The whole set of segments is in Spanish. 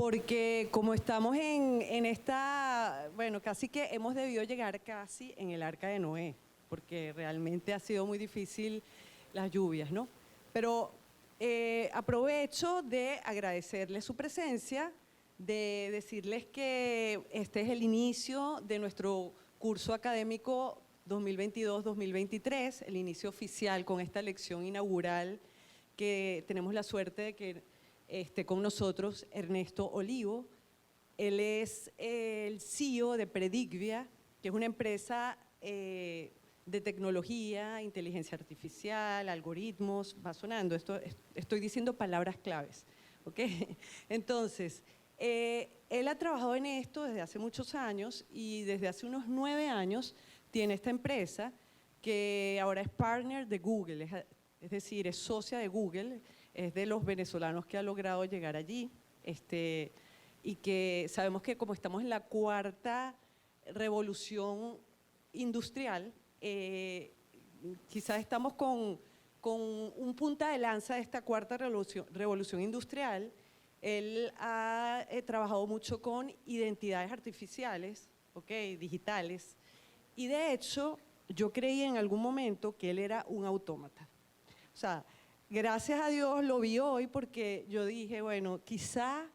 porque como estamos en esta, bueno, casi que hemos debido llegar casi en el Arca de Noé, porque realmente ha sido muy difícil las lluvias, ¿no? Pero aprovecho de agradecerles su presencia, de decirles que este es el inicio de nuestro curso académico 2022-2023, el inicio oficial con esta lección inaugural que tenemos la suerte de que esté con nosotros Ernesto Olivo. Él es el CEO de Predigvia, que es una empresa de tecnología, inteligencia artificial, algoritmos, va sonando, estoy diciendo palabras claves, ¿ok? Entonces, él ha trabajado en esto desde hace muchos años y desde hace unos 9 años tiene esta empresa que ahora es partner de Google, es decir, es socia de Google, es de los venezolanos que ha logrado llegar allí, y que sabemos que como estamos en la cuarta revolución industrial, quizás estamos con un punta de lanza de esta cuarta revolución industrial. Él ha trabajado mucho con identidades artificiales, digitales, y de hecho yo creí en algún momento que él era un autómata. O sea, gracias a Dios lo vi hoy porque yo dije, bueno, quizá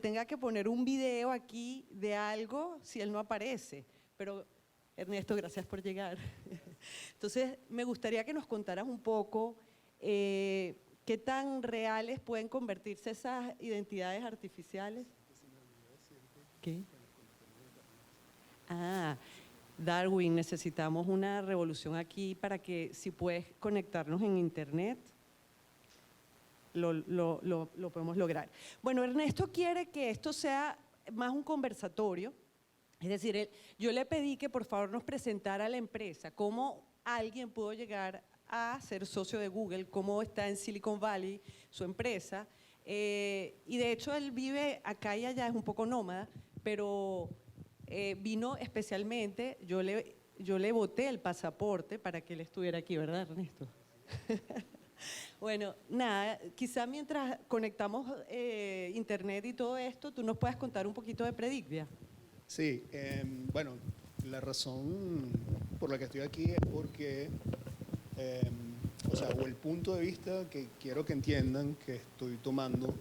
tenga que poner un video aquí de algo si él no aparece. Pero, Ernesto, gracias por llegar. Entonces, me gustaría que nos contaras un poco qué tan reales pueden convertirse esas identidades artificiales. ¿Qué? Darwin, necesitamos una revolución aquí para que si puedes conectarnos en internet, lo podemos lograr. Bueno, Ernesto quiere que esto sea más un conversatorio, es decir, yo le pedí que por favor nos presentara la empresa, cómo alguien pudo llegar a ser socio de Google, cómo está en Silicon Valley su empresa, y de hecho él vive acá y allá, es un poco nómada, pero vino especialmente, yo le boté el pasaporte para que él estuviera aquí, ¿verdad, Ernesto? Bueno, nada, quizá mientras conectamos internet y todo esto, tú nos puedas contar un poquito de Predigvia. Sí, bueno, la razón por la que estoy aquí es porque, o el punto de vista que quiero que entiendan que estoy tomando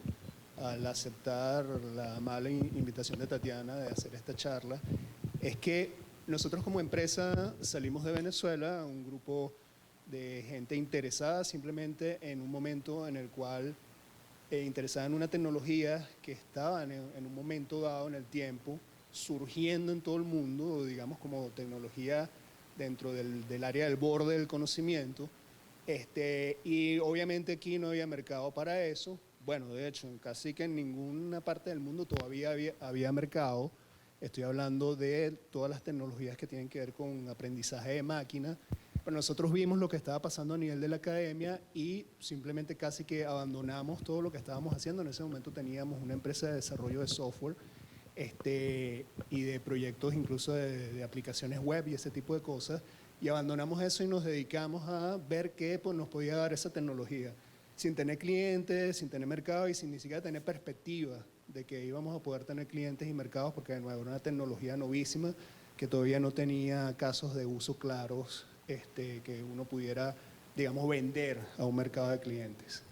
al aceptar la amable invitación de Tatiana de hacer esta charla, es que nosotros como empresa salimos de Venezuela, un grupo de gente interesada simplemente en un momento en el cual, interesada en una tecnología que estaba en un momento dado en el tiempo, surgiendo en todo el mundo, digamos como tecnología dentro del área del borde del conocimiento, y obviamente aquí no había mercado para eso. Bueno, de hecho, casi que en ninguna parte del mundo todavía había mercado. Estoy hablando de todas las tecnologías que tienen que ver con aprendizaje de máquina. Pero nosotros vimos lo que estaba pasando a nivel de la academia y simplemente casi que abandonamos todo lo que estábamos haciendo. En ese momento teníamos una empresa de desarrollo de software y de proyectos incluso de aplicaciones web y ese tipo de cosas, y abandonamos eso y nos dedicamos a ver qué nos podía dar esa tecnología, sin tener clientes, sin tener mercado y sin ni siquiera tener perspectiva de que íbamos a poder tener clientes y mercados, porque de nuevo era una tecnología novísima que todavía no tenía casos de uso claros que uno pudiera, digamos, vender a un mercado de clientes.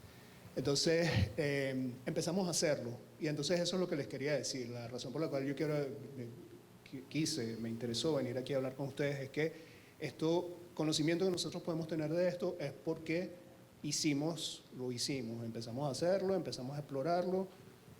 Entonces empezamos a hacerlo, y entonces eso es lo que les quería decir. La razón por la cual yo me interesó venir aquí a hablar con ustedes es que conocimiento que nosotros podemos tener de esto es porque lo hicimos, empezamos a hacerlo, empezamos a explorarlo,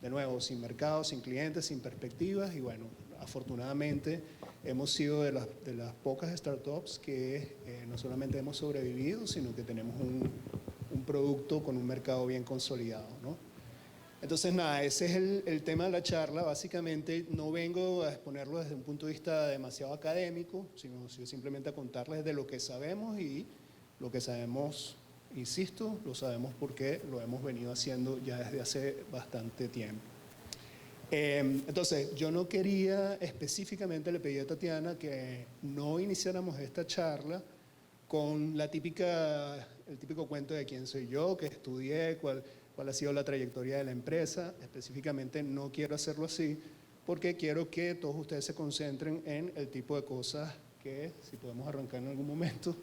de nuevo, sin mercado, sin clientes, sin perspectivas, y bueno, afortunadamente hemos sido de las pocas startups que no solamente hemos sobrevivido, sino que tenemos un producto con un mercado bien consolidado, ¿no? Entonces, nada, ese es el tema de la charla. Básicamente, no vengo a exponerlo desde un punto de vista demasiado académico, sino simplemente a contarles de lo que sabemos, y lo que sabemos, insisto, lo sabemos porque lo hemos venido haciendo ya desde hace bastante tiempo. Entonces, yo no quería específicamente, le pedí a Tatiana que no iniciáramos esta charla con el típico cuento de quién soy yo, qué estudié, cuál ha sido la trayectoria de la empresa. Específicamente no quiero hacerlo así porque quiero que todos ustedes se concentren en el tipo de cosas que, si podemos arrancar en algún momento,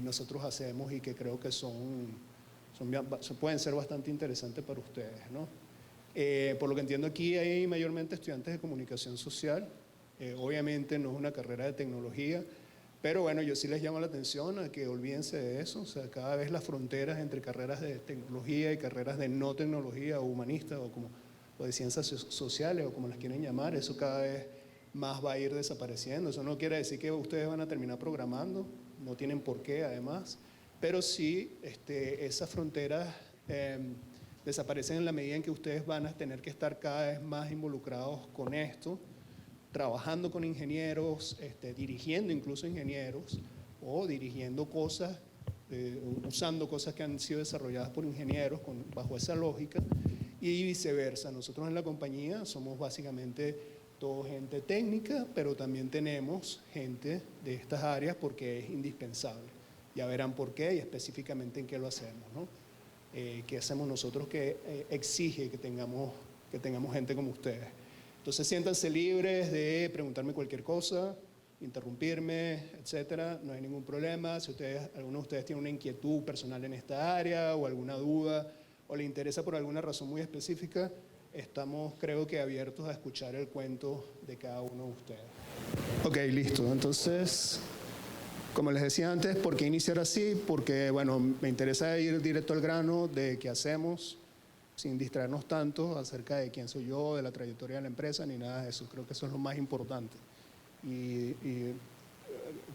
nosotros hacemos y que creo que pueden ser bastante interesantes para ustedes, ¿no? Por lo que entiendo aquí hay mayormente estudiantes de comunicación social. Obviamente no es una carrera de tecnología, pero bueno, yo sí les llamo la atención a que olvídense de eso. O sea, cada vez las fronteras entre carreras de tecnología y carreras de no tecnología o humanistas o de ciencias sociales o como las quieren llamar, eso cada vez más va a ir desapareciendo. Eso no quiere decir que ustedes van a terminar programando, no tienen por qué además, pero sí esas fronteras desaparecen en la medida en que ustedes van a tener que estar cada vez más involucrados con esto, trabajando con ingenieros, dirigiendo incluso ingenieros o dirigiendo cosas, usando cosas que han sido desarrolladas por ingenieros bajo esa lógica y viceversa. Nosotros en la compañía somos básicamente todo gente técnica, pero también tenemos gente de estas áreas porque es indispensable. Ya verán por qué y específicamente en qué lo hacemos, ¿no? ¿Qué hacemos nosotros que exige que tengamos gente como ustedes? Entonces siéntanse libres de preguntarme cualquier cosa, interrumpirme, etcétera, no hay ningún problema. Si alguno de ustedes tiene una inquietud personal en esta área o alguna duda o le interesa por alguna razón muy específica, estamos, creo que, abiertos a escuchar el cuento de cada uno de ustedes. Ok, listo. Entonces, como les decía antes, ¿por qué iniciar así? Porque, bueno, me interesa ir directo al grano de qué hacemos, sin distraernos tanto acerca de quién soy yo, de la trayectoria de la empresa, ni nada de eso. Creo que eso es lo más importante. Y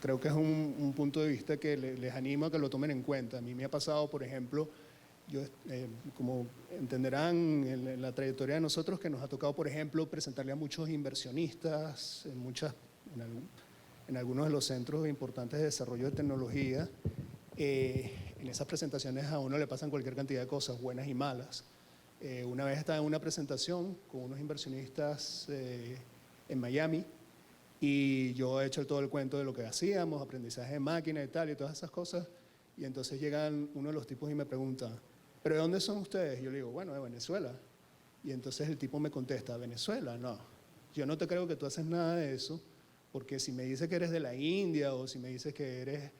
creo que es un punto de vista que les animo a que lo tomen en cuenta. A mí me ha pasado, por ejemplo, como entenderán en la trayectoria de nosotros, que nos ha tocado, por ejemplo, presentarle a muchos inversionistas en algunos de los centros importantes de desarrollo de tecnología. En esas presentaciones a uno le pasan cualquier cantidad de cosas, buenas y malas. Una vez estaba en una presentación con unos inversionistas en Miami y yo he hecho todo el cuento de lo que hacíamos, aprendizaje de máquina y tal y todas esas cosas, y entonces llegan uno de los tipos y me pregunta, ¿pero de dónde son ustedes? Y yo le digo, bueno, de Venezuela. Y entonces el tipo me contesta, ¿Venezuela? No, yo no te creo que tú haces nada de eso, porque si me dices que eres de la India o si me dices que eres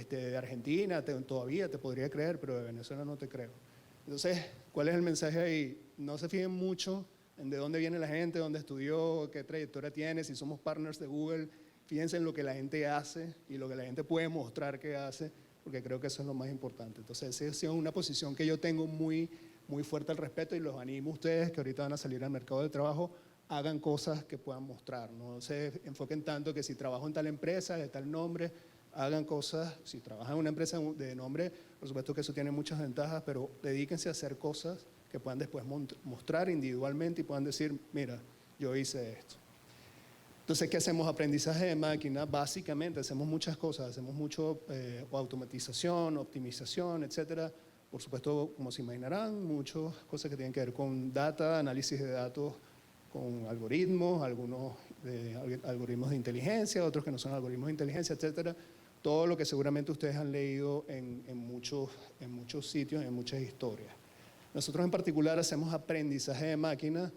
de Argentina, todavía te podría creer, pero de Venezuela no te creo. Entonces, ¿cuál es el mensaje ahí? No se fijen mucho en de dónde viene la gente, dónde estudió, qué trayectoria tiene, si somos partners de Google. Fíjense en lo que la gente hace y lo que la gente puede mostrar que hace, porque creo que eso es lo más importante. Entonces, esa es una posición que yo tengo muy, muy fuerte al respecto y los animo a ustedes que ahorita van a salir al mercado del trabajo, hagan cosas que puedan mostrar. No se enfoquen tanto que si trabajo en tal empresa, de tal nombre, hagan cosas, si trabajan en una empresa de nombre, por supuesto que eso tiene muchas ventajas, pero dedíquense a hacer cosas que puedan después mostrar individualmente y puedan decir, mira, yo hice esto. Entonces, ¿qué hacemos? Aprendizaje de máquina, básicamente hacemos muchas cosas, hacemos mucho automatización, optimización, etcétera. Por supuesto, como se imaginarán, muchas cosas que tienen que ver con data, análisis de datos, con algoritmos, algunos algoritmos de inteligencia, otros que no son algoritmos de inteligencia, etcétera. Todo lo que seguramente ustedes han leído en muchos sitios, en muchas historias. Nosotros en particular hacemos aprendizaje de máquina.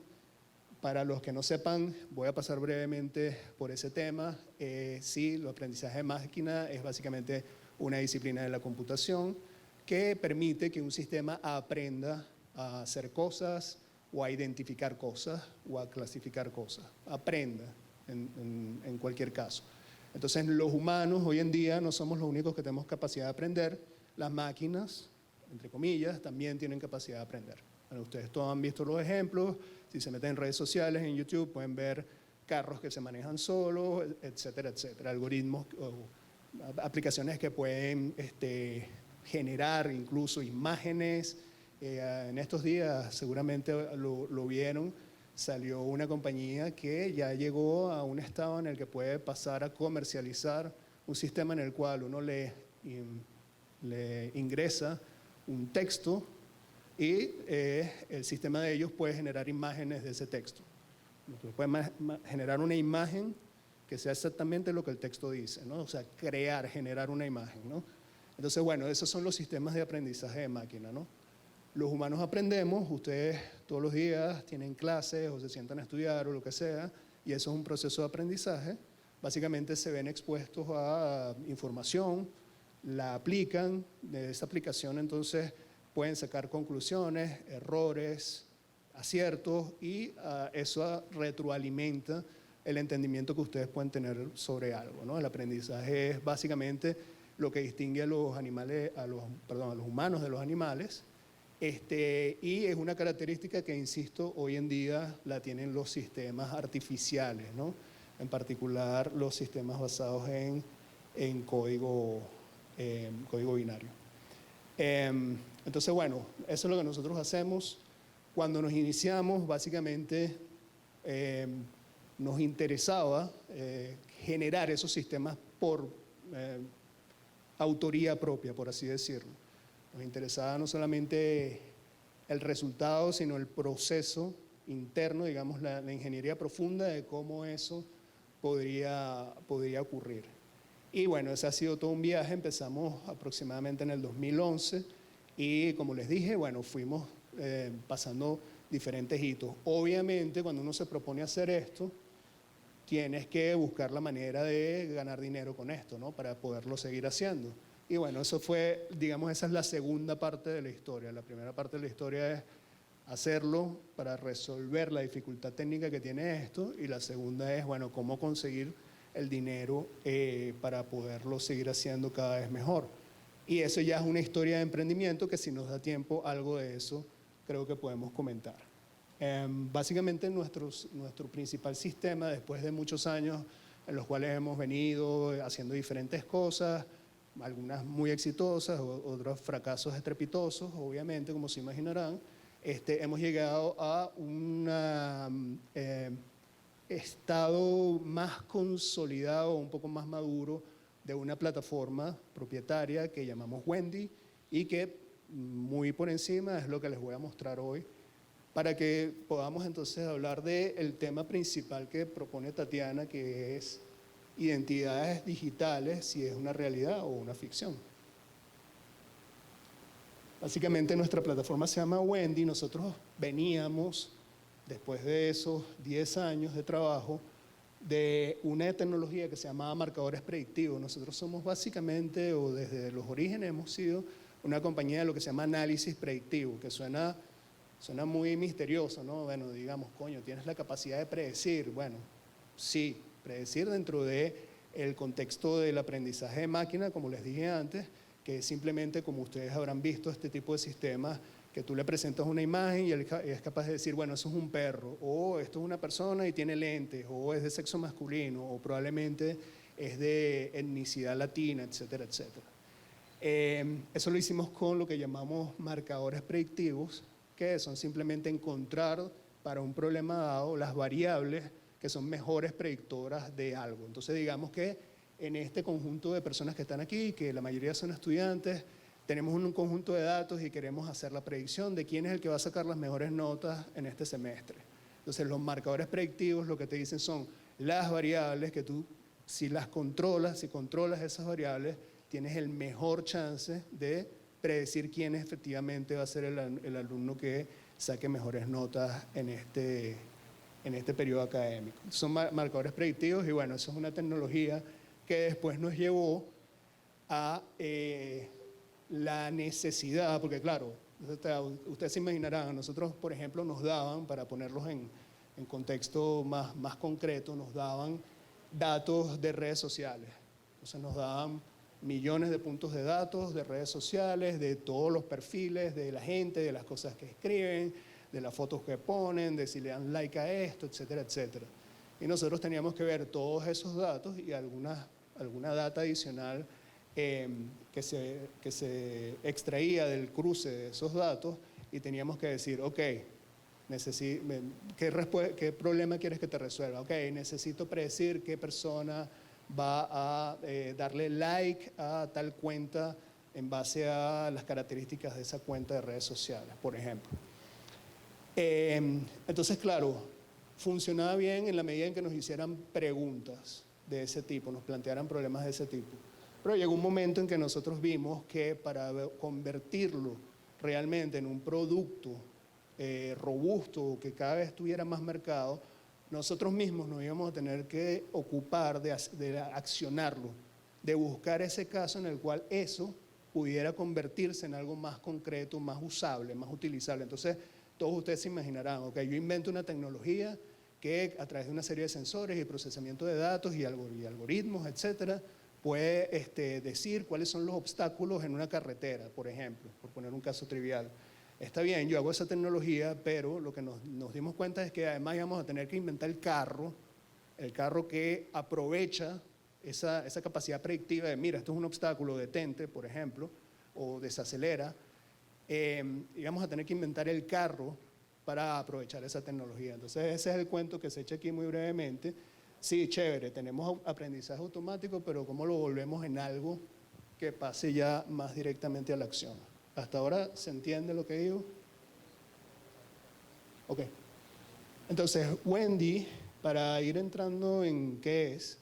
Para los que no sepan, voy a pasar brevemente por ese tema. Sí, el aprendizaje de máquina es básicamente una disciplina de la computación que permite que un sistema aprenda a hacer cosas o a identificar cosas o a clasificar cosas. Aprenda en cualquier caso. Entonces, los humanos hoy en día no somos los únicos que tenemos capacidad de aprender. Las máquinas, entre comillas, también tienen capacidad de aprender. Bueno, ustedes todos han visto los ejemplos. Si se meten en redes sociales, en YouTube, pueden ver carros que se manejan solos, etcétera, etcétera. Algoritmos o aplicaciones que pueden generar incluso imágenes. En estos días, seguramente lo vieron, salió una compañía que ya llegó a un estado en el que puede pasar a comercializar un sistema en el cual uno le ingresa un texto y el sistema de ellos puede generar imágenes de ese texto. Entonces puede generar una imagen que sea exactamente lo que el texto dice, ¿no? O sea, generar una imagen, ¿no? Entonces, bueno, esos son los sistemas de aprendizaje de máquina, ¿no? los humanos aprendemos, ustedes todos los días tienen clases o se sientan a estudiar o lo que sea, y eso es un proceso de aprendizaje. Básicamente se ven expuestos a información, la aplican, de esa aplicación entonces pueden sacar conclusiones, errores, aciertos, y eso retroalimenta el entendimiento que ustedes pueden tener sobre algo, ¿no? El aprendizaje es básicamente lo que distingue a los animales, a los humanos de los animales, y es una característica que, insisto, hoy en día la tienen los sistemas artificiales, ¿no? En particular los sistemas basados en código binario. Entonces, bueno, eso es lo que nosotros hacemos. Cuando nos iniciamos, básicamente nos interesaba generar esos sistemas por autoría propia, por así decirlo. Nos interesaba no solamente el resultado, sino el proceso interno, digamos, la ingeniería profunda de cómo eso podría ocurrir. Y bueno, ese ha sido todo un viaje. Empezamos aproximadamente en el 2011 y, como les dije, bueno, fuimos pasando diferentes hitos. Obviamente, cuando uno se propone hacer esto, tienes que buscar la manera de ganar dinero con esto, ¿no? Para poderlo seguir haciendo. Y bueno, eso fue, digamos, esa es la segunda parte de la historia. La primera parte de la historia es hacerlo para resolver la dificultad técnica que tiene esto, y la segunda es, bueno, cómo conseguir el dinero para poderlo seguir haciendo cada vez mejor. Y eso ya es una historia de emprendimiento que, si nos da tiempo, algo de eso creo que podemos comentar. Básicamente nuestro principal sistema, después de muchos años en los cuales hemos venido haciendo diferentes cosas, algunas muy exitosas, otros fracasos estrepitosos, obviamente, como se imaginarán, hemos llegado a un estado más consolidado, un poco más maduro, de una plataforma propietaria que llamamos Wendy, y que muy por encima es lo que les voy a mostrar hoy, para que podamos entonces hablar del tema principal que propone Tatiana, que es identidades digitales, si es una realidad o una ficción. Básicamente nuestra plataforma se llama Wendy. Nosotros veníamos, después de esos 10 años de trabajo, de una tecnología que se llamaba marcadores predictivos. Nosotros somos básicamente, o desde los orígenes hemos sido, una compañía de lo que se llama análisis predictivo, que suena muy misterioso, ¿no? Bueno, digamos, coño, ¿tienes la capacidad de predecir? Bueno, sí, predecir dentro del contexto del aprendizaje de máquina, como les dije antes, que es simplemente, como ustedes habrán visto, este tipo de sistemas que tú le presentas una imagen y él es capaz de decir, bueno, eso es un perro, o esto es una persona y tiene lentes, o es de sexo masculino, o probablemente es de etnicidad latina, etcétera, etcétera. Eso lo hicimos con lo que llamamos marcadores predictivos, que son simplemente encontrar para un problema dado las variables que son mejores predictoras de algo. Entonces, digamos que en este conjunto de personas que están aquí, que la mayoría son estudiantes, tenemos un conjunto de datos y queremos hacer la predicción de quién es el que va a sacar las mejores notas en este semestre. Entonces, los marcadores predictivos lo que te dicen son las variables que tú, si controlas esas variables, tienes el mejor chance de predecir quién efectivamente va a ser el alumno que saque mejores notas en este periodo académico. Son marcadores predictivos, y bueno, eso es una tecnología que después nos llevó a la necesidad, porque claro, ustedes se imaginarán, a nosotros, por ejemplo, nos daban, para ponerlos en contexto más concreto, nos daban datos de redes sociales. Entonces nos daban millones de puntos de datos de redes sociales, de todos los perfiles de la gente, de las cosas que escriben, de las fotos que ponen, de si le dan like a esto, etcétera, etcétera. Y nosotros teníamos que ver todos esos datos y alguna data adicional que se extraía del cruce de esos datos, y teníamos que decir, ok, ¿qué problema quieres que te resuelva? Ok, necesito predecir qué persona va a darle like a tal cuenta en base a las características de esa cuenta de redes sociales, por ejemplo. Entonces, claro, funcionaba bien en la medida en que nos hicieran preguntas de ese tipo, nos plantearan problemas de ese tipo. Pero llegó un momento en que nosotros vimos que para convertirlo realmente en un producto robusto, que cada vez tuviera más mercado, nosotros mismos nos íbamos a tener que ocupar de accionarlo, de buscar ese caso en el cual eso pudiera convertirse en algo más concreto, más usable, más utilizable. Entonces, todos ustedes se imaginarán, ok, yo invento una tecnología que a través de una serie de sensores y procesamiento de datos y algoritmos, etcétera, puede decir cuáles son los obstáculos en una carretera, por ejemplo, por poner un caso trivial. Está bien, yo hago esa tecnología, pero lo que nos dimos cuenta es que además íbamos a tener que inventar el carro que aprovecha esa capacidad predictiva de, mira, esto es un obstáculo, detente, por ejemplo, o desacelera. Y vamos a tener que inventar el carro para aprovechar esa tecnología. Entonces, ese es el cuento que se echa aquí muy brevemente. Sí, chévere, tenemos aprendizaje automático, pero ¿cómo lo volvemos en algo que pase ya más directamente a la acción? ¿Hasta ahora se entiende lo que digo? Ok. Entonces, Wendy, para ir entrando en qué es,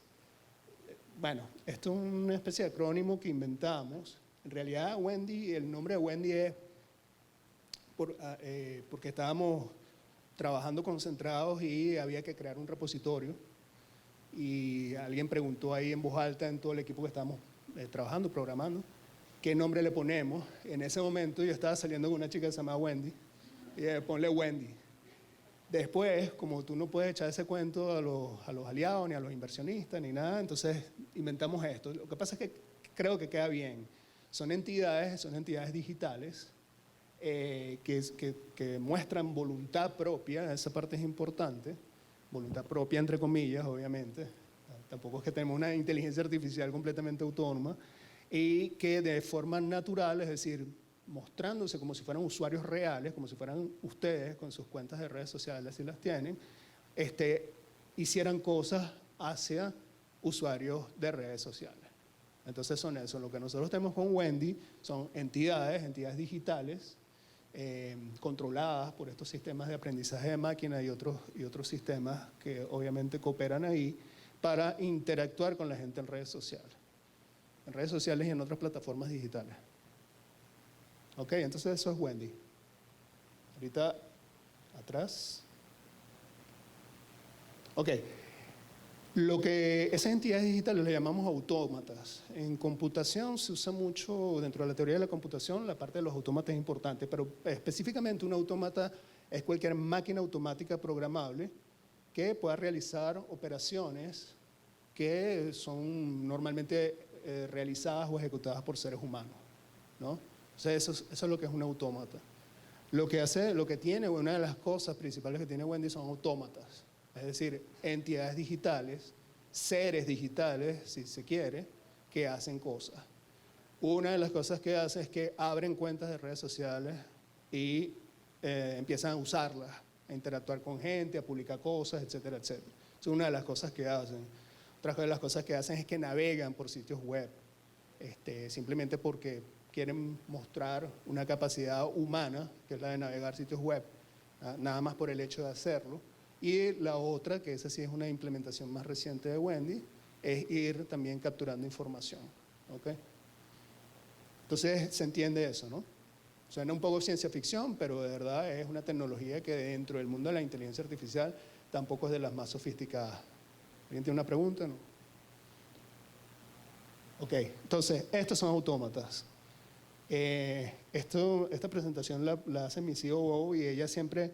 bueno, esto es una especie de acrónimo que inventamos. En realidad, Wendy, el nombre de Wendy es porque estábamos trabajando concentrados y había que crear un repositorio. Y alguien preguntó ahí en voz alta en todo el equipo que estábamos trabajando, programando, ¿qué nombre le ponemos? En ese momento yo estaba saliendo con una chica que se llama Wendy, y ponle Wendy. Después, como tú no puedes echar ese cuento a los aliados, ni a los inversionistas, ni nada, entonces inventamos esto. Lo que pasa es que creo que queda bien. Son entidades digitales que muestran voluntad propia, esa parte es importante, voluntad propia entre comillas, obviamente. Tampoco es que tenemos una inteligencia artificial completamente autónoma, y que de forma natural, es decir, mostrándose como si fueran usuarios reales, como si fueran ustedes con sus cuentas de redes sociales, si las tienen, hicieran cosas hacia usuarios de redes sociales. Entonces son eso, lo que nosotros tenemos con Wendy son entidades digitales controladas por estos sistemas de aprendizaje de máquina y otros sistemas que obviamente cooperan ahí para interactuar con la gente en redes sociales y en otras plataformas digitales. Ok, entonces eso es Wendy. Ahorita, atrás. Ok, esas entidades digitales le llamamos autómatas. En computación se usa mucho, dentro de la teoría de la computación, la parte de los autómatas es importante, pero específicamente un autómata es cualquier máquina automática programable que pueda realizar operaciones que son normalmente realizadas o ejecutadas por seres humanos, ¿no? O sea, eso es lo que es un autómata. Lo que tiene, una de las cosas principales que tiene Wendy son autómatas, es decir, entidades digitales, seres digitales, si se quiere, que hacen cosas. Una de las cosas que hace es que abren cuentas de redes sociales y empiezan a usarlas, a interactuar con gente, a publicar cosas, etcétera, etcétera. Es una de las cosas que hacen. Otra de las cosas que hacen es que navegan por sitios web, simplemente porque quieren mostrar una capacidad humana, que es la de navegar sitios web, nada más por el hecho de hacerlo. Y la otra, que esa sí es una implementación más reciente de Wendy, es ir también capturando información. ¿Okay? Entonces se entiende eso, ¿no? Suena un poco ciencia ficción, pero de verdad es una tecnología que dentro del mundo de la inteligencia artificial tampoco es de las más sofisticadas. ¿Alguien tiene una pregunta? ¿No? Ok, entonces estos son autómatas. Esta presentación la hace mi CEO y ella siempre,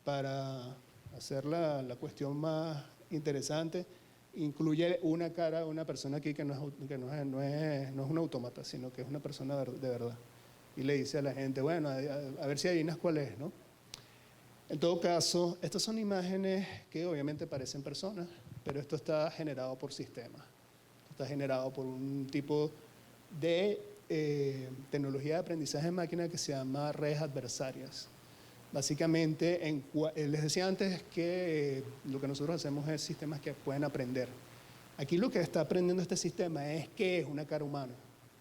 para hacer la cuestión más interesante, incluye una cara de una persona aquí que no es un autómata, sino que es una persona de verdad. Y le dice a la gente, bueno, a ver si adivinas cuál es, ¿no? En todo caso, estas son imágenes que obviamente parecen personas, pero esto está generado por sistemas. Está generado por un tipo de tecnología de aprendizaje de máquina que se llama redes adversarias. Básicamente, les decía antes que lo que nosotros hacemos es sistemas que pueden aprender. Aquí lo que está aprendiendo este sistema es qué es una cara humana.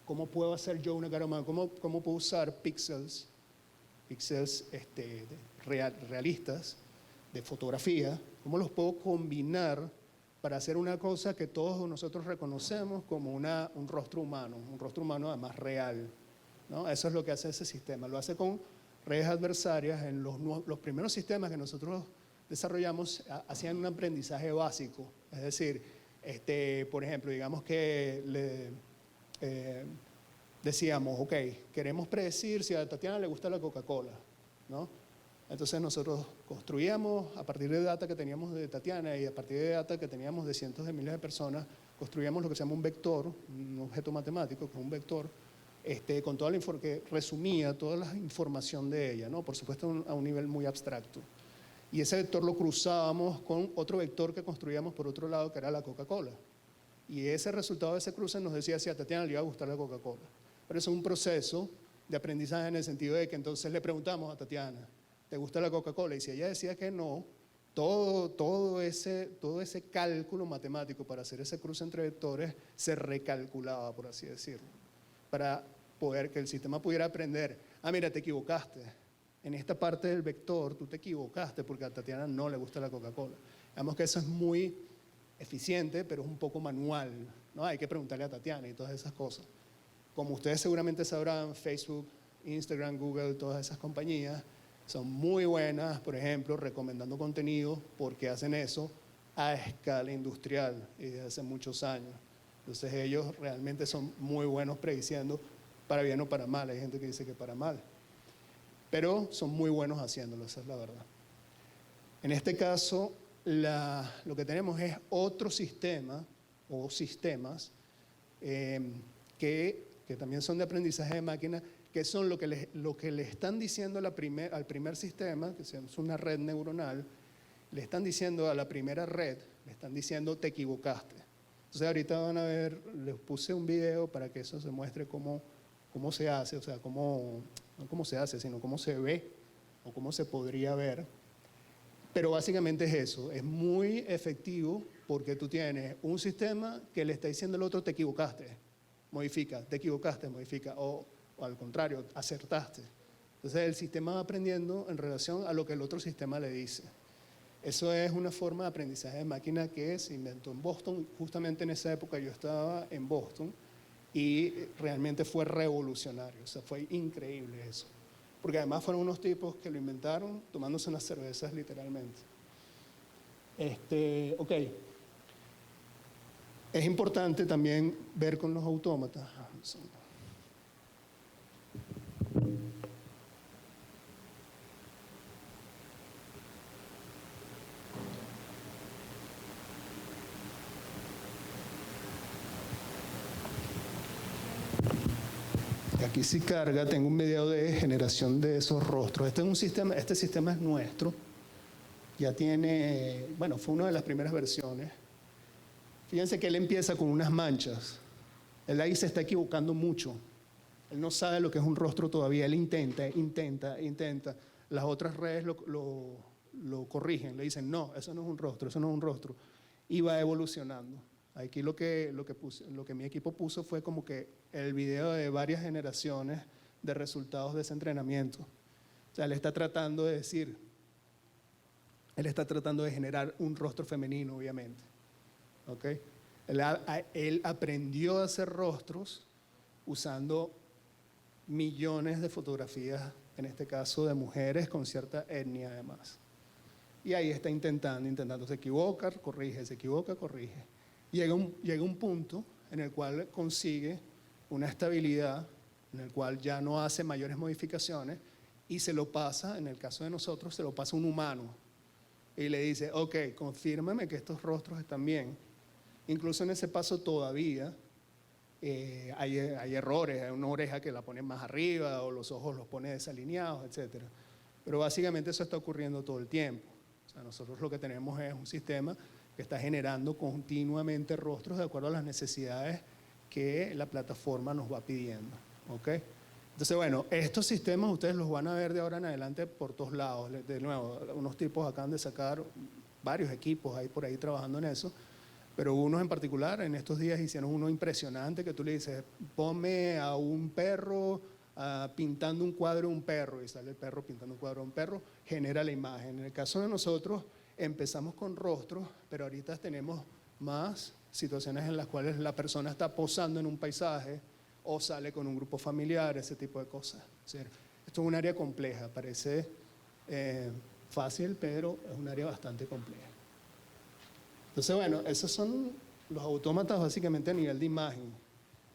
¿Cómo puedo hacer yo una cara humana? ¿Cómo puedo usar píxeles realistas de fotografía? ¿Cómo los puedo combinar para hacer una cosa que todos nosotros reconocemos como un rostro humano además real? ¿no? Eso es lo que hace ese sistema. Lo hace con redes adversarias. En los primeros sistemas que nosotros desarrollamos hacían un aprendizaje básico. Es decir, por ejemplo, digamos que decíamos, ok, queremos predecir si a Tatiana le gusta la Coca-Cola, ¿no? Entonces nosotros construíamos, a partir de data que teníamos de Tatiana y a partir de data que teníamos de cientos de miles de personas, construíamos lo que se llama un vector, un objeto matemático, que es un vector, con toda que resumía toda la información de ella, ¿no? Por supuesto a un nivel muy abstracto. Y ese vector lo cruzábamos con otro vector que construíamos por otro lado, que era la Coca-Cola. Y ese resultado de ese cruce nos decía si a Tatiana le iba a gustar la Coca-Cola. Pero eso es un proceso de aprendizaje en el sentido de que entonces le preguntamos a Tatiana, ¿te gusta la Coca-Cola? Y si ella decía que no, todo ese cálculo matemático para hacer ese cruce entre vectores se recalculaba, por así decirlo, para poder que el sistema pudiera aprender, mira, te equivocaste. En esta parte del vector tú te equivocaste porque a Tatiana no le gusta la Coca-Cola. Digamos que eso es muy eficiente, pero es un poco manual, ¿no? Hay que preguntarle a Tatiana y todas esas cosas. Como ustedes seguramente sabrán, Facebook, Instagram, Google, todas esas compañías son muy buenas, por ejemplo, recomendando contenido porque hacen eso a escala industrial y desde hace muchos años. Entonces ellos realmente son muy buenos prediciendo para bien o para mal. Hay gente que dice que para mal, pero son muy buenos haciéndolo, esa es la verdad. En este caso, lo que tenemos es otro sistema o sistemas que también son de aprendizaje de máquina, que son lo que le están diciendo al primer sistema, que es una red neuronal, le están diciendo a la primera red, le están diciendo te equivocaste. Entonces ahorita van a ver, les puse un video para que eso se muestre cómo se hace, o sea, no cómo se hace, sino cómo se ve o cómo se podría ver. Pero básicamente es eso, es muy efectivo porque tú tienes un sistema que le está diciendo al otro te equivocaste, modifica, te equivocaste, modifica, o al contrario, acertaste. Entonces el sistema va aprendiendo en relación a lo que el otro sistema le dice. Eso es una forma de aprendizaje de máquina que se inventó en Boston. Justamente en esa época yo estaba en Boston y realmente fue revolucionario, o sea, fue increíble eso. Porque además fueron unos tipos que lo inventaron tomándose unas cervezas literalmente. Ok. Es importante también ver con los autómatas. Aquí sí carga, tengo un video de generación de esos rostros. Este sistema es nuestro. Ya tiene, bueno, fue una de las primeras versiones. Fíjense que él empieza con unas manchas. Él ahí se está equivocando mucho. Él no sabe lo que es un rostro todavía. Él intenta. Las otras redes lo corrigen. Le dicen, no, eso no es un rostro. Y va evolucionando. Aquí lo que mi equipo puso fue como que el video de varias generaciones de resultados de ese entrenamiento. O sea, él está tratando de generar un rostro femenino, obviamente. ¿Ok? Él aprendió a hacer rostros usando millones de fotografías, en este caso de mujeres con cierta etnia además. Y ahí está intentando, se equivoca, corrige, se equivoca, corrige. Llega un punto en el cual consigue una estabilidad, en el cual ya no hace mayores modificaciones y se lo pasa, en el caso de nosotros, se lo pasa a un humano. Y le dice, ok, confírmame que estos rostros están bien. Incluso en ese paso todavía hay errores, hay una oreja que la pone más arriba o los ojos los pone desalineados, etc. Pero básicamente eso está ocurriendo todo el tiempo. O sea, nosotros lo que tenemos es un sistema que está generando continuamente rostros de acuerdo a las necesidades que la plataforma nos va pidiendo. ¿Okay? Entonces, bueno, estos sistemas ustedes los van a ver de ahora en adelante por todos lados. De nuevo, unos tipos acaban de sacar varios equipos ahí por ahí trabajando en eso, pero unos en particular en estos días hicieron uno impresionante que tú le dices, ponme a un perro pintando un cuadro de un perro, y sale el perro pintando un cuadro de un perro, genera la imagen. En el caso de nosotros, empezamos con rostros, pero ahorita tenemos más situaciones en las cuales la persona está posando en un paisaje o sale con un grupo familiar, ese tipo de cosas. Es decir, esto es un área compleja, parece fácil, pero es un área bastante compleja. Entonces, bueno, esos son los autómatas básicamente a nivel de imagen,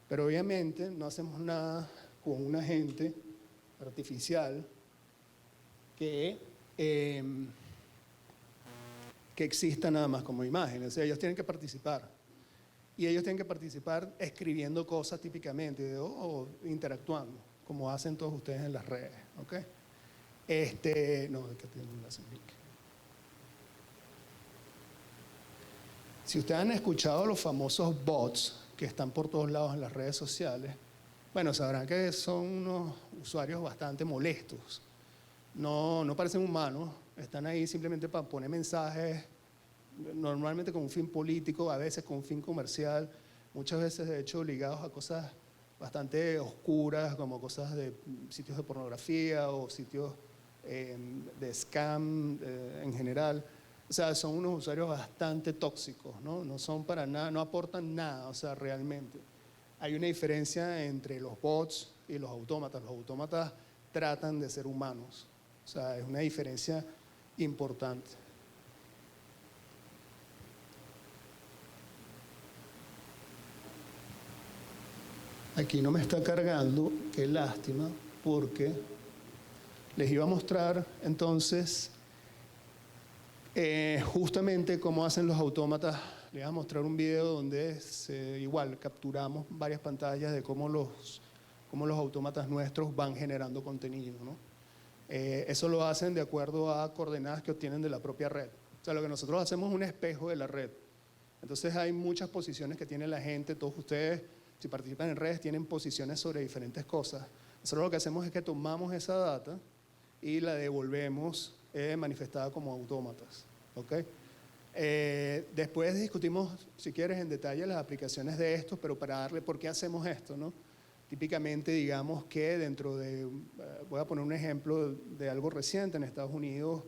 pero obviamente no hacemos nada con un agente artificial que exista nada más como imagen. O sea, ellos tienen que participar. Y ellos tienen que participar escribiendo cosas típicamente o interactuando, como hacen todos ustedes en las redes. ¿Ok? No, es que tengo un link. Si ustedes han escuchado los famosos bots que están por todos lados en las redes sociales, bueno, sabrán que son unos usuarios bastante molestos. No parecen humanos, están ahí simplemente para poner mensajes, normalmente con un fin político, a veces con un fin comercial, muchas veces de hecho ligados a cosas bastante oscuras, como cosas de sitios de pornografía o sitios de scam en general. O sea, son unos usuarios bastante tóxicos, ¿no? No son para nada, no aportan nada, o sea, realmente. Hay una diferencia entre los bots y los autómatas. Los autómatas tratan de ser humanos. O sea, es una diferencia importante. Aquí no me está cargando, qué lástima, porque les iba a mostrar entonces justamente cómo hacen los autómatas. Les voy a mostrar un video donde igual capturamos varias pantallas de cómo los autómatas nuestros van generando contenido, ¿no? Eso lo hacen de acuerdo a coordenadas que obtienen de la propia red. O sea, lo que nosotros hacemos es un espejo de la red. Entonces hay muchas posiciones que tiene la gente, todos ustedes, si participan en redes, tienen posiciones sobre diferentes cosas. Nosotros lo que hacemos es que tomamos esa data y la devolvemos manifestada como autómatas. ¿Okay? Después discutimos, si quieres, en detalle las aplicaciones de esto, pero para darle por qué hacemos esto, ¿no? Típicamente, digamos que dentro de, voy a poner un ejemplo de algo reciente, en Estados Unidos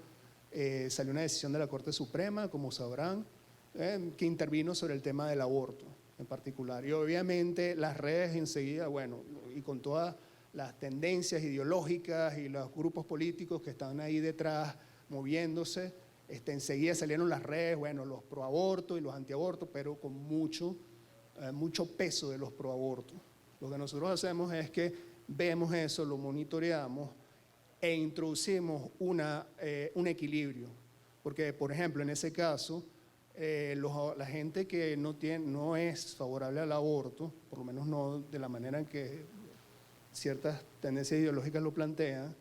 salió una decisión de la Corte Suprema, como sabrán, que intervino sobre el tema del aborto en particular. Y obviamente las redes enseguida, bueno, y con todas las tendencias ideológicas y los grupos políticos que están ahí detrás moviéndose, enseguida salieron las redes, bueno, los proaborto y los antiaborto, pero con mucho peso de los proabortos. Lo que nosotros hacemos es que vemos eso, lo monitoreamos e introducimos un equilibrio. Porque, por ejemplo, en ese caso, la gente que no es favorable al aborto, por lo menos no de la manera en que ciertas tendencias ideológicas lo plantean,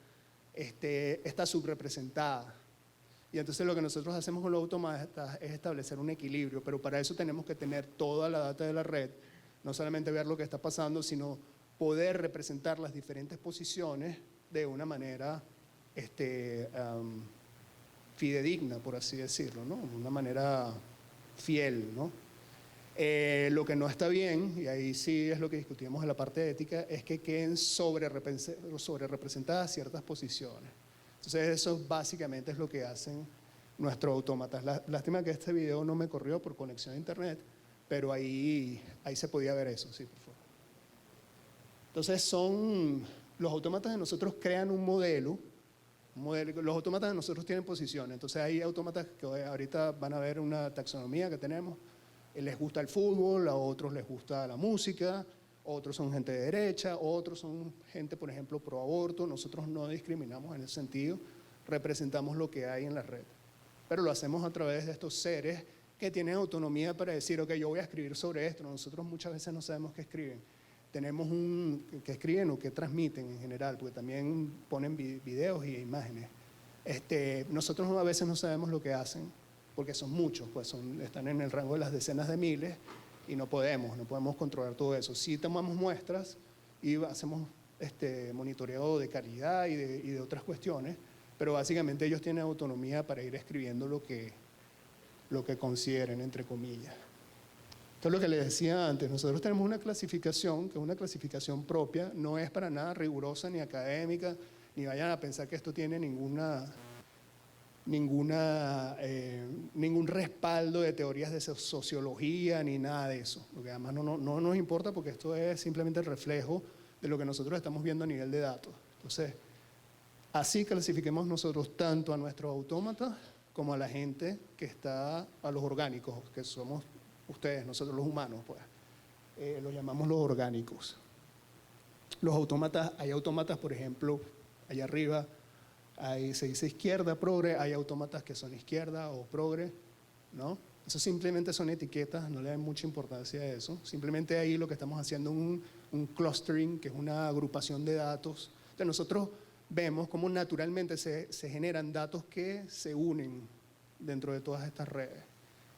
está subrepresentada. Y entonces lo que nosotros hacemos con los autómatas es establecer un equilibrio, pero para eso tenemos que tener toda la data de la red, no solamente ver lo que está pasando, sino poder representar las diferentes posiciones de una manera fidedigna, por así decirlo, ¿no? De una manera fiel, ¿no? Lo que no está bien, y ahí sí es lo que discutimos en la parte ética, es que queden sobre representadas ciertas posiciones. Entonces eso básicamente es lo que hacen nuestros autómatas. Lástima que este video no me corrió por conexión a internet, pero ahí se podía ver eso, sí, por favor. Entonces los autómatas de nosotros crean un modelo. Los autómatas de nosotros tienen posiciones, entonces hay autómatas que ahorita van a ver una taxonomía que tenemos. Les gusta el fútbol, a otros les gusta la música, otros son gente de derecha, otros son gente, por ejemplo, pro aborto. Nosotros no discriminamos en ese sentido, representamos lo que hay en la red. Pero lo hacemos a través de estos seres que tienen autonomía para decir, ok, yo voy a escribir sobre esto. Nosotros muchas veces no sabemos qué escriben. Tenemos qué escriben o qué transmiten en general, porque también ponen videos y imágenes. Nosotros a veces no sabemos lo que hacen, porque son muchos, pues están en el rango de las decenas de miles y no podemos controlar todo eso. Sí tomamos muestras y hacemos monitoreo de calidad y de otras cuestiones, pero básicamente ellos tienen autonomía para ir escribiendo lo que consideren, entre comillas. Esto es lo que les decía antes, nosotros tenemos una clasificación, que es una clasificación propia, no es para nada rigurosa ni académica, ni vayan a pensar que esto tiene ninguna ningún respaldo de teorías de sociología ni nada de eso. Porque además no nos importa porque esto es simplemente el reflejo de lo que nosotros estamos viendo a nivel de datos. Entonces, así clasifiquemos nosotros tanto a nuestros autómatas como a la gente que está, a los orgánicos, que somos ustedes, nosotros los humanos, pues. Los llamamos los orgánicos. Los autómatas, hay autómatas, por ejemplo, allá arriba, se dice izquierda, progre, hay autómatas que son izquierda o progre, ¿no? Eso simplemente son etiquetas, no le dan mucha importancia a eso. Simplemente ahí lo que estamos haciendo es un clustering, que es una agrupación de datos. Entonces nosotros vemos cómo naturalmente se generan datos que se unen dentro de todas estas redes.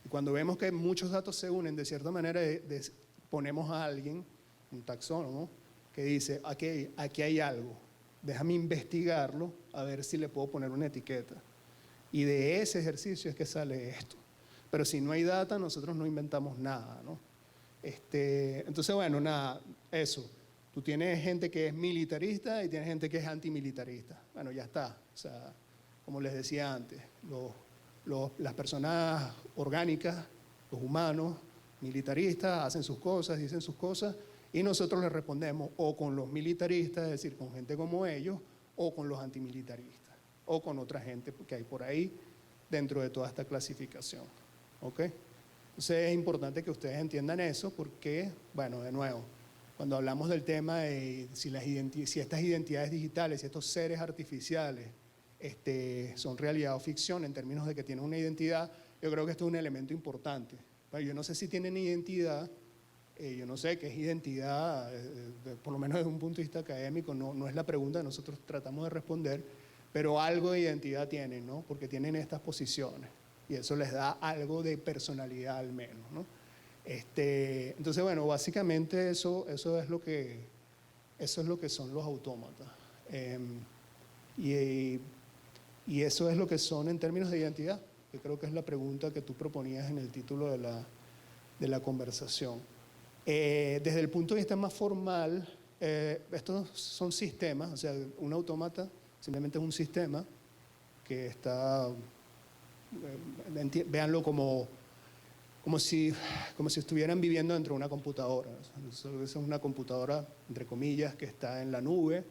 Y cuando vemos que muchos datos se unen, de cierta manera ponemos a alguien, un taxónomo, que dice, aquí hay algo, déjame investigarlo a ver si le puedo poner una etiqueta. Y de ese ejercicio es que sale esto. Pero si no hay data, nosotros no inventamos nada, ¿no? Entonces, bueno, nada, eso. Tú tienes gente que es militarista y tienes gente que es antimilitarista. Bueno, ya está. O sea, como les decía antes, las personas orgánicas, los humanos, militaristas, hacen sus cosas, dicen sus cosas, y nosotros les respondemos o con los militaristas, es decir, con gente como ellos, o con los antimilitaristas, o con otra gente que hay por ahí dentro de toda esta clasificación. ¿Ok? Entonces es importante que ustedes entiendan eso porque, bueno, de nuevo, cuando hablamos del tema de si estas identidades digitales, si estos seres artificiales son realidad o ficción en términos de que tienen una identidad, yo creo que esto es un elemento importante. Bueno, yo no sé si tienen identidad, yo no sé qué es identidad, por lo menos desde un punto de vista académico, no es la pregunta que nosotros tratamos de responder, pero algo de identidad tienen, ¿no? Porque tienen estas posiciones y eso les da algo de personalidad al menos, ¿no? Entonces, bueno, básicamente eso es lo que son los autómatas. Y eso es lo que son en términos de identidad, que creo que es la pregunta que tú proponías en el título de la conversación. Desde el punto de vista más formal, estos son sistemas, o sea, un autómata simplemente es un sistema que está, véanlo como si estuvieran viviendo dentro de una computadora. Es una computadora, entre comillas, que está en la nube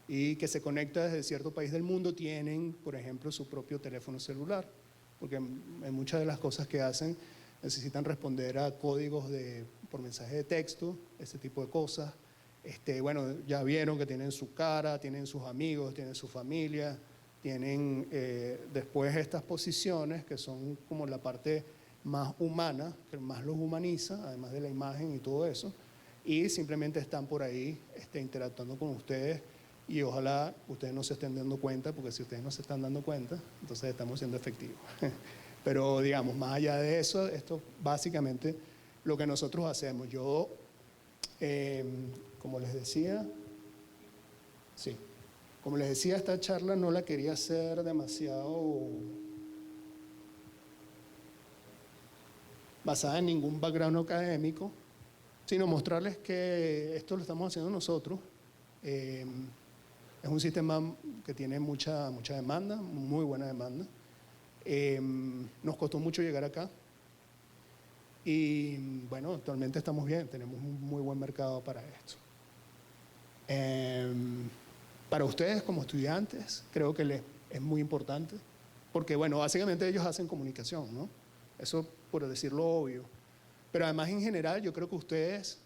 y que se conecta desde cierto país del mundo. Tienen, por ejemplo, su propio teléfono celular, porque en muchas de las cosas que hacen necesitan responder a códigos por mensaje de texto, ese tipo de cosas. Bueno, ya vieron que tienen su cara, tienen sus amigos, tienen su familia, tienen después estas posiciones que son como la parte más humana, que más los humaniza, además de la imagen y todo eso, y simplemente están por ahí interactuando con ustedes y ojalá ustedes no se estén dando cuenta, porque si ustedes no se están dando cuenta, entonces estamos siendo efectivos. Pero digamos, más allá de eso, esto básicamente lo que nosotros hacemos. Yo, como les decía, esta charla no la quería hacer demasiado basada en ningún background académico, sino mostrarles que esto lo estamos haciendo nosotros. Es un sistema que tiene mucha demanda, muy buena demanda. Nos costó mucho llegar acá y bueno, actualmente estamos bien, tenemos un muy buen mercado para esto. Para ustedes como estudiantes creo que es muy importante porque bueno, básicamente ellos hacen comunicación, ¿no? Eso por decirlo obvio, pero además en general yo creo que ustedes,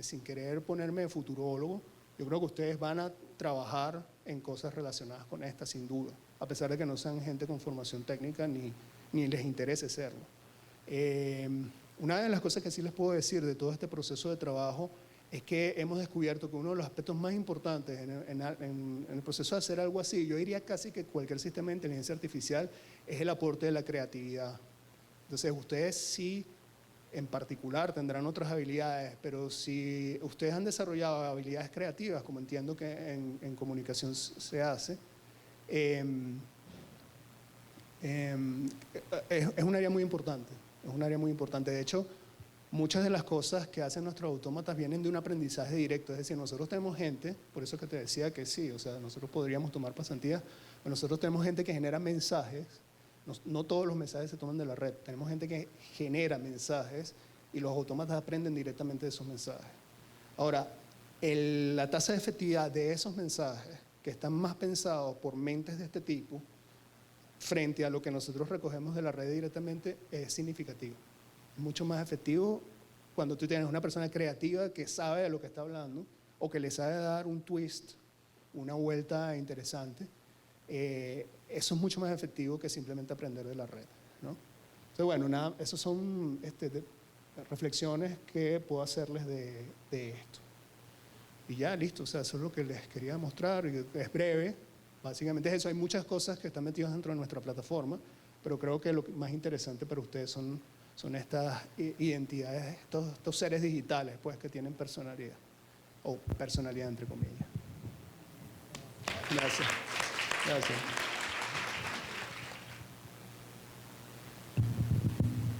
sin querer ponerme de futurólogo, yo creo que ustedes van a trabajar en cosas relacionadas con esta, sin duda, a pesar de que no sean gente con formación técnica ni les interese serlo. Una de las cosas que sí les puedo decir de todo este proceso de trabajo es que hemos descubierto que uno de los aspectos más importantes en el proceso de hacer algo así, yo diría casi que cualquier sistema de inteligencia artificial, es el aporte de la creatividad. Entonces ustedes sí, en particular, tendrán otras habilidades, pero si ustedes han desarrollado habilidades creativas, como entiendo que en comunicación se hace, es un área muy importante. Es un área muy importante. De hecho, muchas de las cosas que hacen nuestros autómatas vienen de un aprendizaje directo. Es decir, nosotros tenemos gente, por eso que te decía que sí, o sea, nosotros podríamos tomar pasantías, pero nosotros tenemos gente que genera mensajes, no todos los mensajes se toman de la red, tenemos gente que genera mensajes y los autómatas aprenden directamente de esos mensajes. Ahora, la tasa de efectividad de esos mensajes, que están más pensados por mentes de este tipo, frente a lo que nosotros recogemos de la red directamente, es significativo. Es mucho más efectivo cuando tú tienes una persona creativa que sabe de lo que está hablando o que le sabe dar un twist, una vuelta interesante. Eso es mucho más efectivo que simplemente aprender de la red, ¿no? Entonces, bueno, esas son reflexiones que puedo hacerles de esto. Y ya, listo, o sea, eso es lo que les quería mostrar, es breve, básicamente es eso. Hay muchas cosas que están metidas dentro de nuestra plataforma, pero creo que lo más interesante para ustedes son estas identidades, estos seres digitales, pues, que tienen personalidad, o personalidad entre comillas. Gracias. Gracias.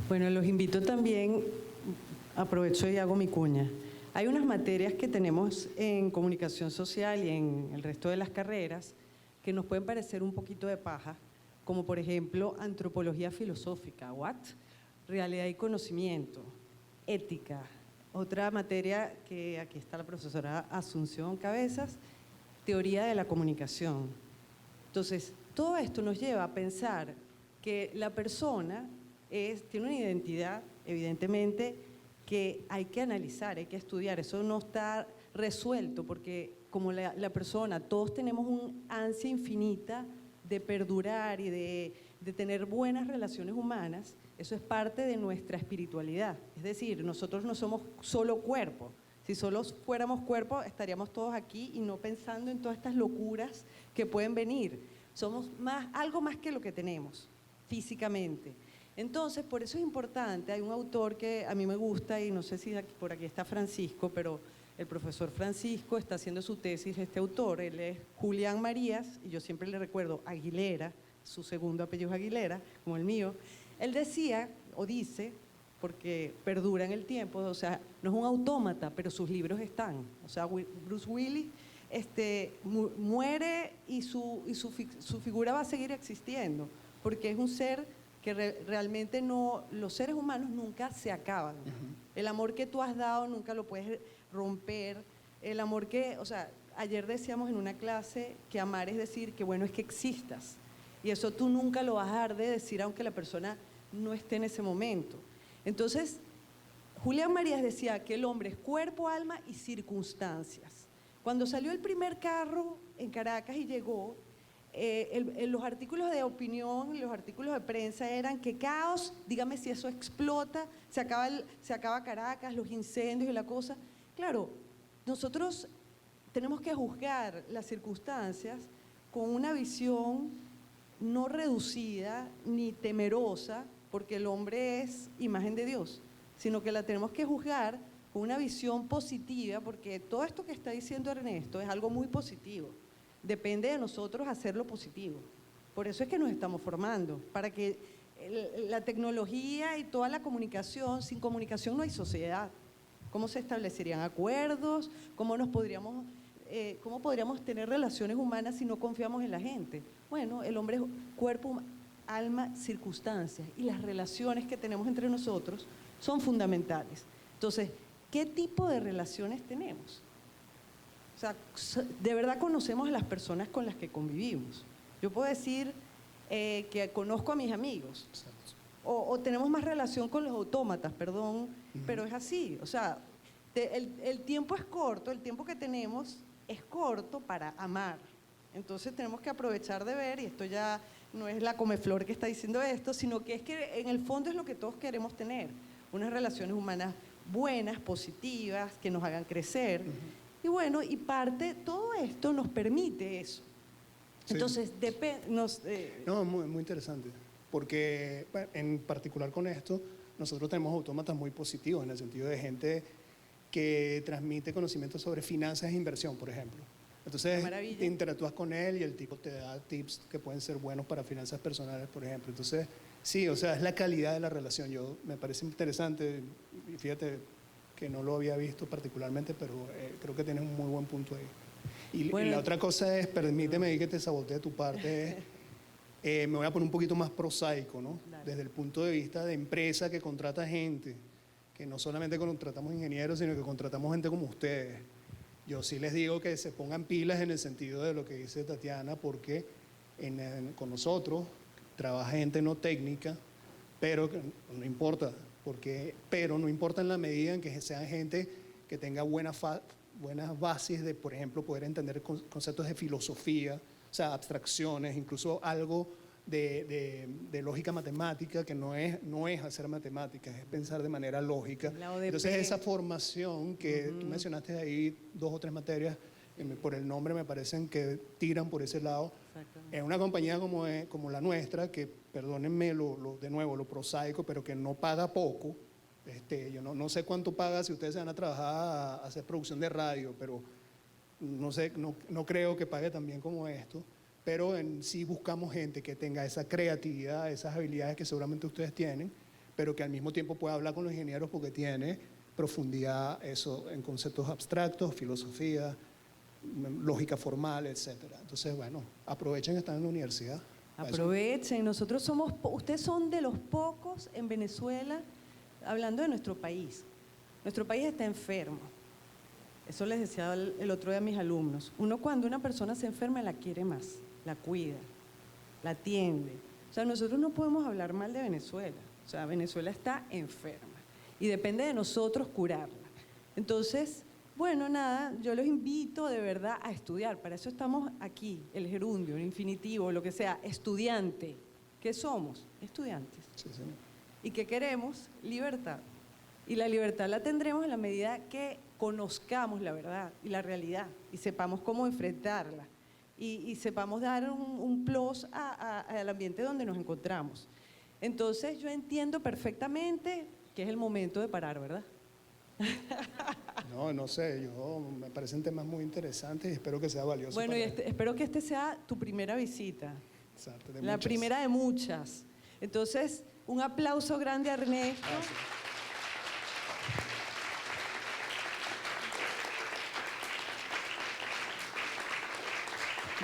Bueno, los invito también, aprovecho y hago mi cuña. Hay unas materias que tenemos en comunicación social y en el resto de las carreras que nos pueden parecer un poquito de paja, como por ejemplo antropología filosófica, realidad y conocimiento, ética. Otra materia que aquí está la profesora Asunción Cabezas, teoría de la comunicación. Entonces, todo esto nos lleva a pensar que la persona tiene una identidad, evidentemente, que hay que analizar, hay que estudiar. Eso no está resuelto porque como la persona, todos tenemos una ansia infinita de perdurar y de tener buenas relaciones humanas. Eso es parte de nuestra espiritualidad. Es decir, nosotros no somos solo cuerpo. Si solo fuéramos cuerpo, estaríamos todos aquí y no pensando en todas estas locuras que pueden venir. Somos algo más que lo que tenemos físicamente. Entonces, por eso es importante, hay un autor que a mí me gusta y no sé si por aquí está Francisco, pero el profesor Francisco está haciendo su tesis, este autor, él es Julián Marías, y yo siempre le recuerdo Aguilera, su segundo apellido es Aguilera, como el mío. Él decía, o dice, porque perdura en el tiempo, o sea, no es un autómata, pero sus libros están. O sea, Bruce Willis muere y su figura va a seguir existiendo, porque es un ser que realmente no, los seres humanos nunca se acaban. El amor que tú has dado nunca lo puedes romper. El amor que, o sea, ayer decíamos en una clase que amar es decir que bueno es que existas. Y eso tú nunca lo vas a dejar de decir aunque la persona no esté en ese momento. Entonces, Julián Marías decía que el hombre es cuerpo, alma y circunstancias. Cuando salió el primer carro en Caracas y llegó, los artículos de opinión, los artículos de prensa eran que caos, dígame si eso explota, se acaba Caracas, los incendios y la cosa. Claro, nosotros tenemos que juzgar las circunstancias con una visión no reducida ni temerosa, porque el hombre es imagen de Dios, sino que la tenemos que juzgar con una visión positiva, porque todo esto que está diciendo Ernesto es algo muy positivo. Depende de nosotros hacerlo positivo. Por eso es que nos estamos formando, para que la tecnología y toda la comunicación, sin comunicación no hay sociedad. ¿Cómo se establecerían acuerdos? ¿Cómo podríamos tener relaciones humanas si no confiamos en la gente? Bueno, el hombre es cuerpo, alma, circunstancias, y las relaciones que tenemos entre nosotros son fundamentales. Entonces, ¿qué tipo de relaciones tenemos? O sea, de verdad conocemos a las personas con las que convivimos. Yo puedo decir que conozco a mis amigos, o tenemos más relación con los autómatas, perdón, pero es así. O sea, el tiempo es corto, el tiempo que tenemos es corto para amar. Entonces tenemos que aprovechar de ver, y esto ya no es la Comeflor que está diciendo esto, sino que es que en el fondo es lo que todos queremos tener, unas relaciones humanas buenas, positivas, que nos hagan crecer. Y bueno, y todo esto nos permite eso. Sí. Entonces, No, muy interesante, porque en particular con esto, nosotros tenemos autómatas muy positivos, en el sentido de gente que transmite conocimientos sobre finanzas e inversión, por ejemplo. Entonces, interactúas con él y el tipo te da tips que pueden ser buenos para finanzas personales, por ejemplo. Entonces, Sí, o sea, es la calidad de la relación. Me parece interesante, y fíjate que no lo había visto particularmente, pero creo que tienes un muy buen punto ahí. Y Bueno, la otra cosa es, permíteme ahí que te sabotee tu parte, me voy a poner un poquito más prosaico, ¿no? Dale. Desde el punto de vista de empresa que contrata gente, que no solamente contratamos ingenieros, sino que contratamos gente como ustedes. Yo sí les digo que se pongan pilas en el sentido de lo que dice Tatiana, porque con nosotros trabaja gente no técnica, pero no importa, pero no importa en la medida en que sean gente que tenga buenas bases de, por ejemplo, poder entender conceptos de filosofía, o sea, abstracciones, incluso algo de lógica matemática, que no es hacer matemáticas, es pensar de manera lógica. La ODP. Entonces, esa formación que tú mencionaste ahí, 2 o 3 materias, por el nombre me parecen que tiran por ese lado. En una compañía como la nuestra, que perdónenme de nuevo lo prosaico, pero que no paga poco. Yo no sé cuánto paga si ustedes se van a trabajar a hacer producción de radio, pero no creo que pague tan bien como esto. Pero sí buscamos gente que tenga esa creatividad, esas habilidades que seguramente ustedes tienen, pero que al mismo tiempo pueda hablar con los ingenieros porque tiene profundidad eso en conceptos abstractos, filosofía, lógica formal, etcétera. Entonces, bueno, aprovechen que están en la universidad. Aprovechen, ustedes son de los pocos en Venezuela, hablando de nuestro país. Nuestro país está enfermo. Eso les decía el otro día a mis alumnos. Cuando una persona se enferma, la quiere más, la cuida, la atiende. O sea, nosotros no podemos hablar mal de Venezuela. O sea, Venezuela está enferma y depende de nosotros curarla. Entonces, bueno, nada, yo los invito de verdad a estudiar. Para eso estamos aquí, el gerundio, el infinitivo, lo que sea, estudiante. ¿Qué somos? Estudiantes. Sí, señor. ¿Y qué queremos? Libertad. Y la libertad la tendremos en la medida que conozcamos la verdad y la realidad y sepamos cómo enfrentarla y sepamos dar un plus al ambiente donde nos encontramos. Entonces yo entiendo perfectamente que es el momento de parar, ¿verdad? No sé, me parecen temas muy interesantes y espero que sea valioso. Bueno, y espero que este sea tu primera visita. Exacto, La primera de muchas. Entonces, un aplauso grande a Ernesto. Gracias.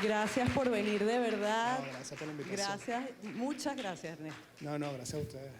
Gracias por venir, de verdad. No, gracias por la invitación. Gracias, muchas gracias, Ernesto. No, gracias a ustedes.